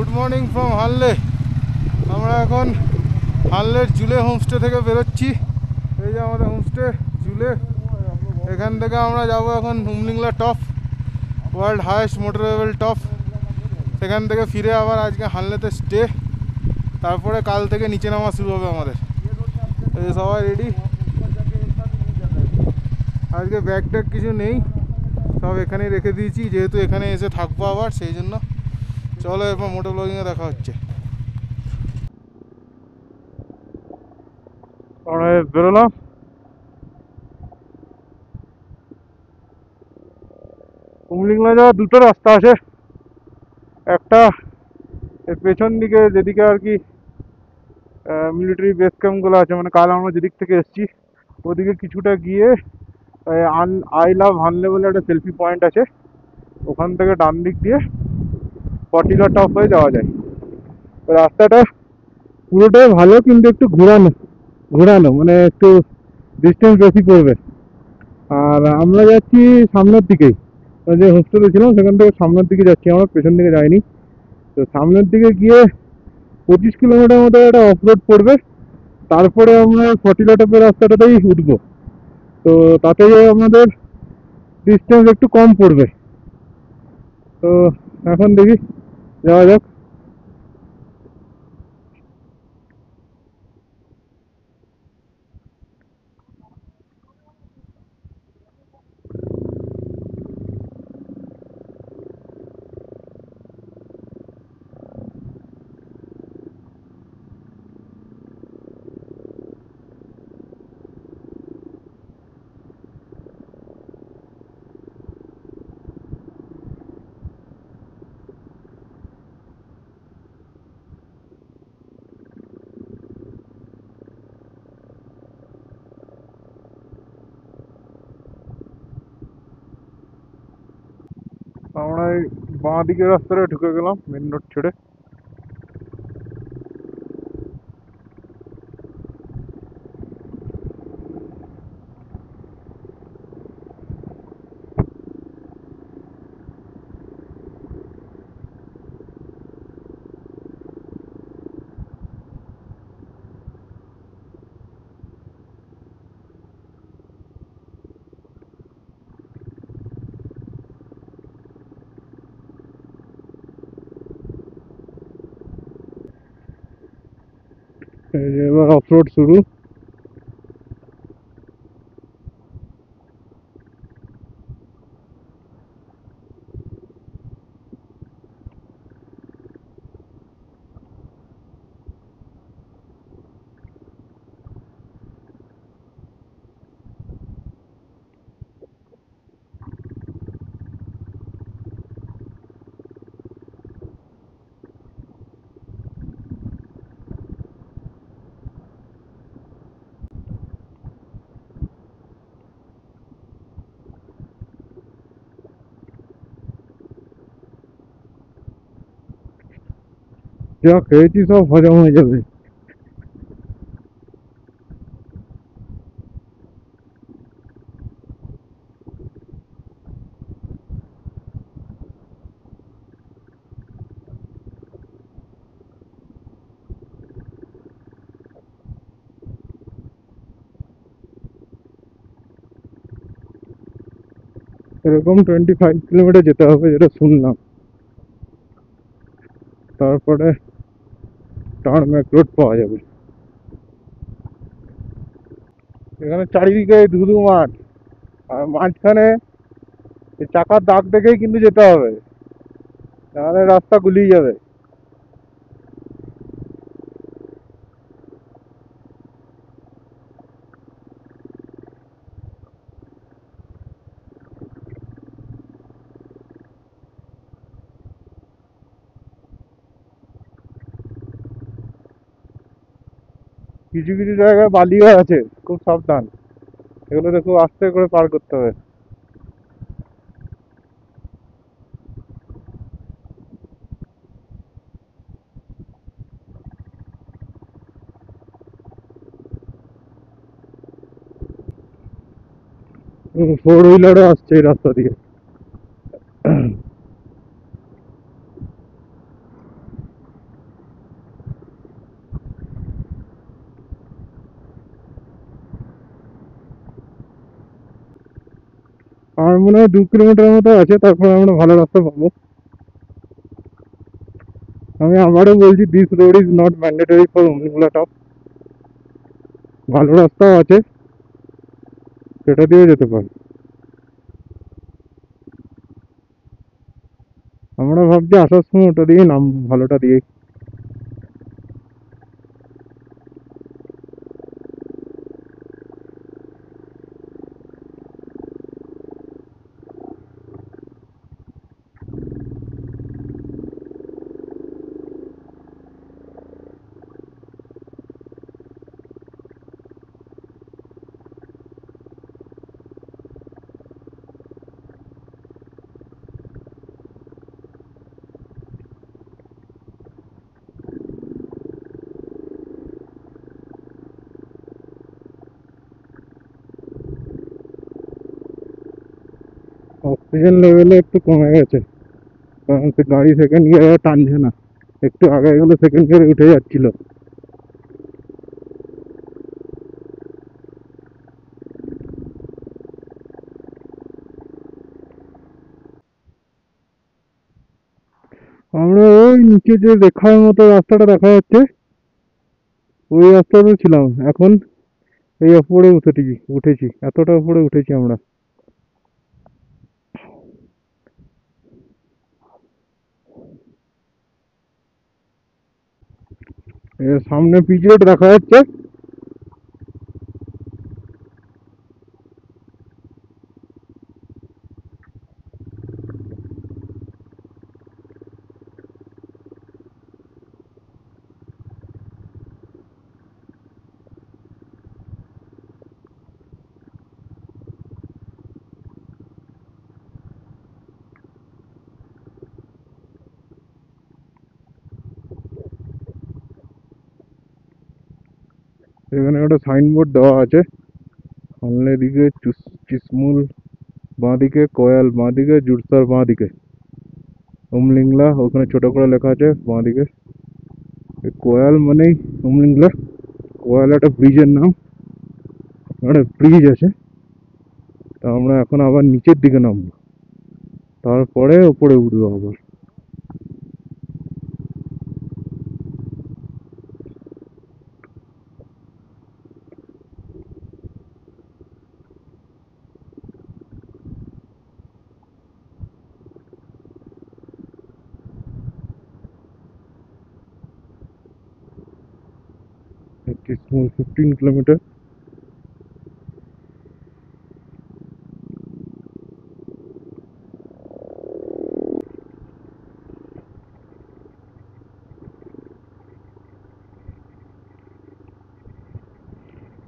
Good morning from হানলে। আমরা এখন হানলের জুলে homestay থেকে বেরোচ্ছি। এই যে আমাদের হোমস্টে জুলে। এখান থেকে আমরা যাব এখন Umling La top, world highest motorable top. সেখান থেকে ফিরে আবার আজকে হানলেতে স্টে, তারপরে কাল থেকে নিচে নামা শুরু হবে আমাদের। এই যে সবাই রেডি। আজকে ব্যাগ ট্যাগ কিছু নেই, সব এখানেই রেখে দিয়েছি, যেহেতু এখানে এসে থাকবো আবার, সেই জন্য। চলো এরপর মোটো ব্লগিংয়ে দেখা হচ্ছে। আমরা বেরোলাম। হুমলিংলা যাওয়ার দুটো রাস্তা আছে। একটা এর পেছন দিকে, যেদিকে আর কি মিলিটারি বেস ক্যাম্পগুলো আছে, মানে কাল আমরা যেদিক থেকে এসেছি ওদিকে কিছুটা গিয়ে আই লাভ হানলে বলে একটা সেলফি পয়েন্ট আছে, ওখান থেকে ডান দিক দিয়ে পটিলা টপ হয়ে যাওয়া যায়। রাস্তাটা পুরোটাই ভালো, কিন্তু একটু ঘোরানো ঘোরানো, মানে একটু ডিস্টেন্স বেশি পড়বে। আর আমরা যাচ্ছি সামনের দিকেই, যে হোস্টেলে ছিলাম সেখান থেকে সামনের দিকে যাচ্ছি, আমরা পেছন দিকে যাইনি। তো সামনের দিকে গিয়ে 25 কিলোমিটার মতো একটা অফ রোড পড়বে, তারপরে আমরা ফটিলা টপের রাস্তাটাতেই উঠবো। তো তাতে আমাদের ডিস্টেন্স একটু কম পড়বে। তো এখন দেখি, যাওয়া যাক। আমরা এই বাঁ দিকের রাস্তাটা ঢুকে গেলাম মেন রোড ছেড়ে। এই যে এবার অফ রোড শুরু। যা খেয়েছি সব হজম হয়ে যাবে। এরকম 25 কিলোমিটার যেতে হবে যেটা শুনলাম, তারপরে টার্মেক রোড পাওয়া যাবে। এখানে চারিদিকে ধুধু মাঠ, আর মাঝখানে এই চাকার দাগ দেখেই কিন্তু যেতে হবে, নাহলে রাস্তা গুলিয়ে যাবে। কিছু কিছু জায়গায় বালিও আছে, খুব সাবধান, এগুলোতে খুব আস্তে করে পার করতে হবে। ফোর হুইলারও আসছে এই রাস্তা দিয়ে। আর মনে হয় 2 কিলোমিটার মতো আছে, তারপর আমরা ভালো রাস্তা পাবো। আমি আবারও বলছি, this road is not mandatory for Umlingla top. ভালো রাস্তাও আছে, সেটা দিয়ে যেতে পারি। আমরা ভাবছি আসার সময় ওটা দিয়ে নামবো, ভালোটা দিয়ে। অক্সিজেন লেভেলে একটু কমে গেছে, কারণ সে গাড়ি সেকেন্ড গিয়ারে টানছে না। একটু আগে গেলে সেকেন্ড গিয়ারে উঠে যাচ্ছিল। আমরা ওই নিচে যে রেখার মতো রাস্তাটা দেখা যাচ্ছে, ওই রাস্তাতে ছিলাম। এখন এই উপরে উঠেছি, এতটা উপরে উঠেছি আমরা। এর সামনে পিচ রোড দেখা যাচ্ছে। এখানে একটা সাইনবোর্ড দেওয়া আছে, সামনের দিকে চিসমুল, বাঁদিকে কোয়াল, বাঁদিকে জুরসার, বাঁদিকে উমলিংলা, ওখানে ছোট করে লেখা আছে বাঁদিকে। কোয়াল মানেই উমলিংলা। কোয়াল একটা ব্রিজের নাম, একটা ব্রিজ আছে। তা আমরা এখন আবার নিচের দিকে নামবো, তারপরে ওপরে উঠবো আবার। চিসমুল 15 কিলোমিটার।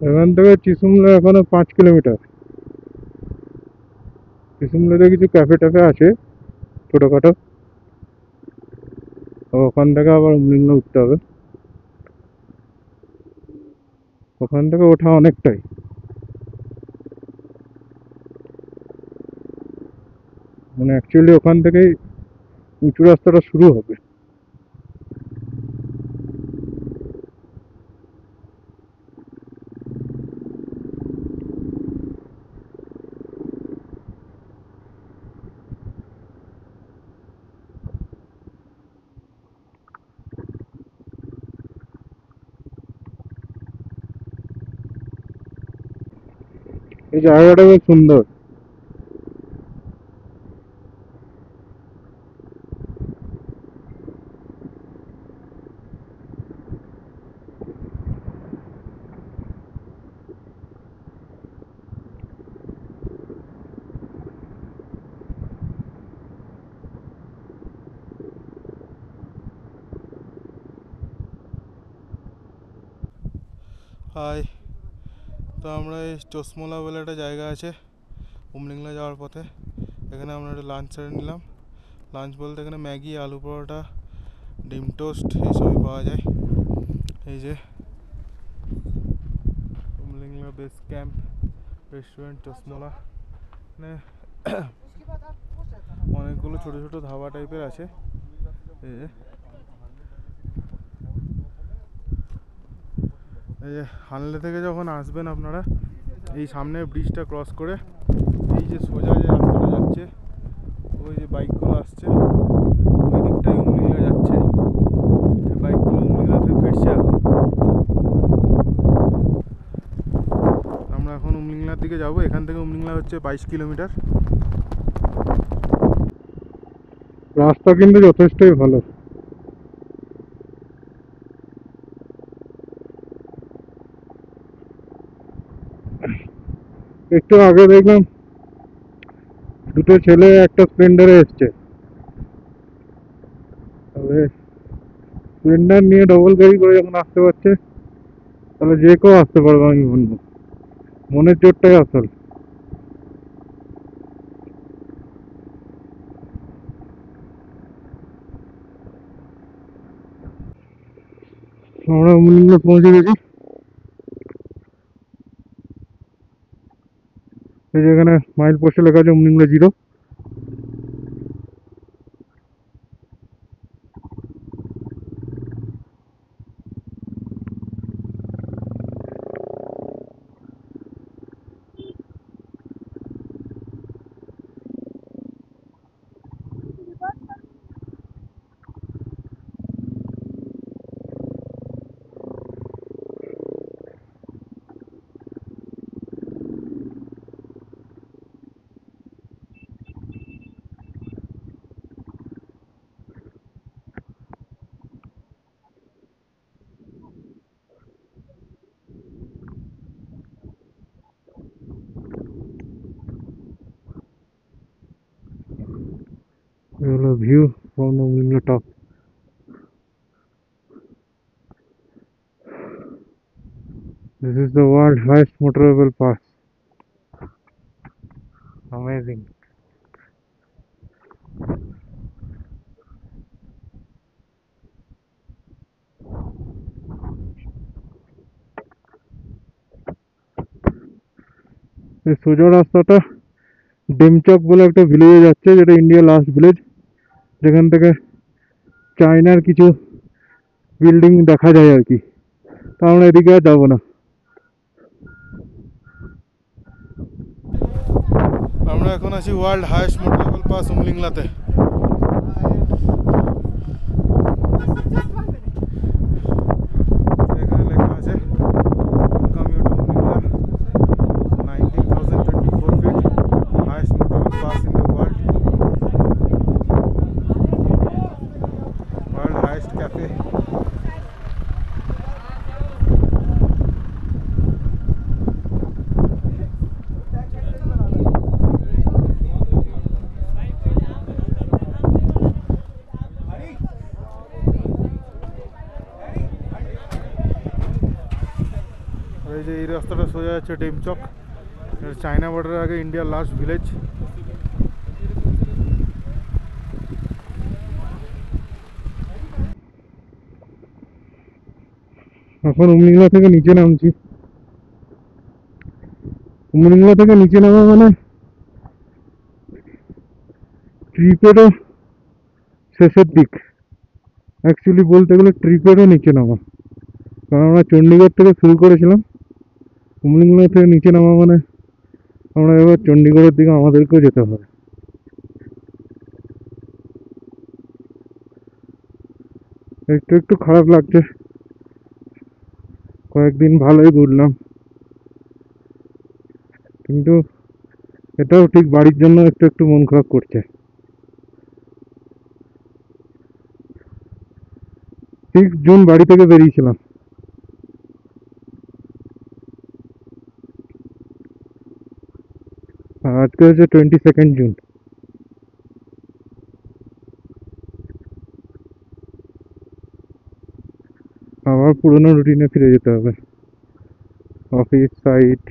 এখান থেকে চিসমুলে এখনো 5 কিলোমিটার। চিসমুলেতে কিছু ক্যাফে ট্যাফে আছে ছোটখাটো, ওখান থেকে আবার উমলিংলা উঠতে হবে। ওখান থেকে ওঠা অনেকটাই, মানে অ্যাকচুয়ালি ওখান থেকেই উঁচু রাস্তাটা শুরু হবে। এই জায়গাটা বেশ সুন্দর। হাই, তো আমরা এই চশমোলা বলে একটা জায়গা আছে উমলিংলা যাওয়ার পথে। এখানে আমরা একটা লাঞ্চ সেরে নিলাম। লাঞ্চ বলতে এখানে ম্যাগি, আলু পরোটা, ডিম টোস্ট এইসবই পাওয়া যায়। এই যে উমলিংলা বেস ক্যাম্প রেস্টুরেন্ট চশমোলা, মানে অনেকগুলো ছোটো ছোটো ধাবা টাইপের আছে। এই যে হানলে থেকে যখন আসবেন আপনারা, এই সামনে ব্রিজটা ক্রস করে এই যে সোজা যে রাস্তা ওই যে বাইকগুলো আসছে ওই দিকটাই উমলিংলা যাচ্ছে। এই বাইকগুলো উমলিংলা থেকে ফিরছে এখন। আমরা এখন উমলিংলার দিকে যাব। এখান থেকে উমলিংলা হচ্ছে 22 কিলোমিটার। রাস্তা কিন্তু যথেষ্টই ভালো। একটু আগে দেখলাম দুটো ছেলে একটা স্প্লেন্ডারে এসছে। তবে স্প্লেন্ডার নিয়ে ডবল গাড়ি করে যখন আসতে পারছে তাহলে যে কেউ আসতে পারবে আমি বলবো। মনের জোরটাই আসল। আমরা উমলিংলা পৌঁছে গেছি। এই যেখানে মাইল পোস্টে লেখা আছে উমলিংলা 0। হলো view from the Umlingla top. This is the world highest motorable pass. Amazing. এই সোজা রাস্তাটা ডেমচক বলে একটা ভিলেজে যাচ্ছে, যেটা ইন্ডিয়া লাস্ট ভিলেজ, যেখান থেকে চায়নার কিছু বিল্ডিং দেখা যায় আর কি। তা আমরা এদিকে আর যাবো না। আমরা এখন আছি ওয়ার্ল্ড হাইয়েস্ট মোটরেবল পাস উমলিংলাতে। এখানে লেখা আছে welcome you to Umlingla, 19,024 feet, highest motorable pass in the world, world highest cafe. এই যে এই রাস্তাটা সোজা যাচ্ছে ডেমচক। চায়না বর্ডারের আগে ইন্ডিয়ার লাস্ট ভিলেজ। এখন উমলিংলা থেকে নিচে নামছি। উমলিংলা থেকে নিচে নামা মানে ট্রিপেরও শেষের দিক। অ্যাকচুয়ালি বলতে গেলে ট্রিপেরও নিচে নামা, কারণ আমরা চণ্ডীগড় থেকে শুরু করেছিলাম। উমলিংলা থেকে নিচে নামা মানে আমরা এবার চণ্ডীগড়ের দিকে আমাদেরকেও যেতে হবে। একটু একটু খারাপ লাগছে, কয়েকদিন ভালোই ঘুরলাম, কিন্তু এটাও ঠিক বাড়ির জন্য একটু একটু মন খারাপ করছে। 6 জুন বাড়ি থেকে বেরিয়েছিলাম, আর আজকে হচ্ছে 22 জুন। আবার পুরোনো রুটিনে ফিরে যেতে হবে, অফিস সাইট।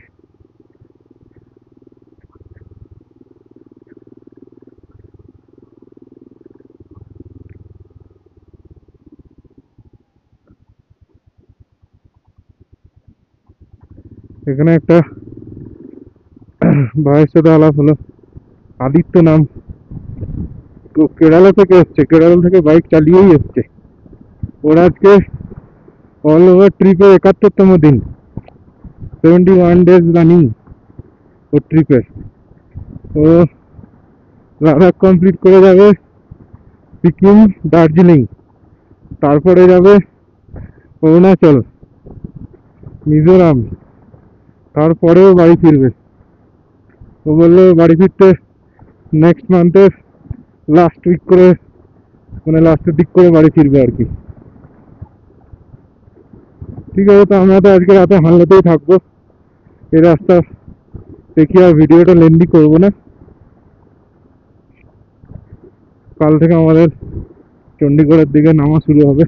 এখানে একটা ভাইয়ের সাথে আলাপ হলো, আদিত্য নাম, তো কেরালা থেকে এসছে, কেরালা থেকে বাইক চালিয়েই এসছে। ওরা আজকে অল ওভার ট্রিপের 71তম দিন, 71 days রানিং ও ট্রিপের। ও লাদাখ কমপ্লিট করে যাবে সিকিম, দার্জিলিং, তারপরে যাবে অরুণাচল, মিজোরাম, তারপরেও বাড়ি ফিরবে। ও বললো বাড়ি ফিরতে নেক্সট মান্থের লাস্ট উইক করে, মানে লাস্টের দিক করে বাড়ি ফিরবে আর কি। ঠিক আছে, তো আমরা তো আজকে রাতে হানলেতেই থাকবো। এই রাস্তা দেখি আর ভিডিওটা লেন্দি করবো না। কাল থেকে আমাদের চণ্ডীগড়ের দিকে নামা শুরু হবে।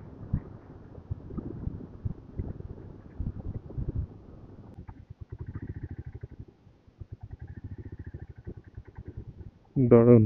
দারুণ।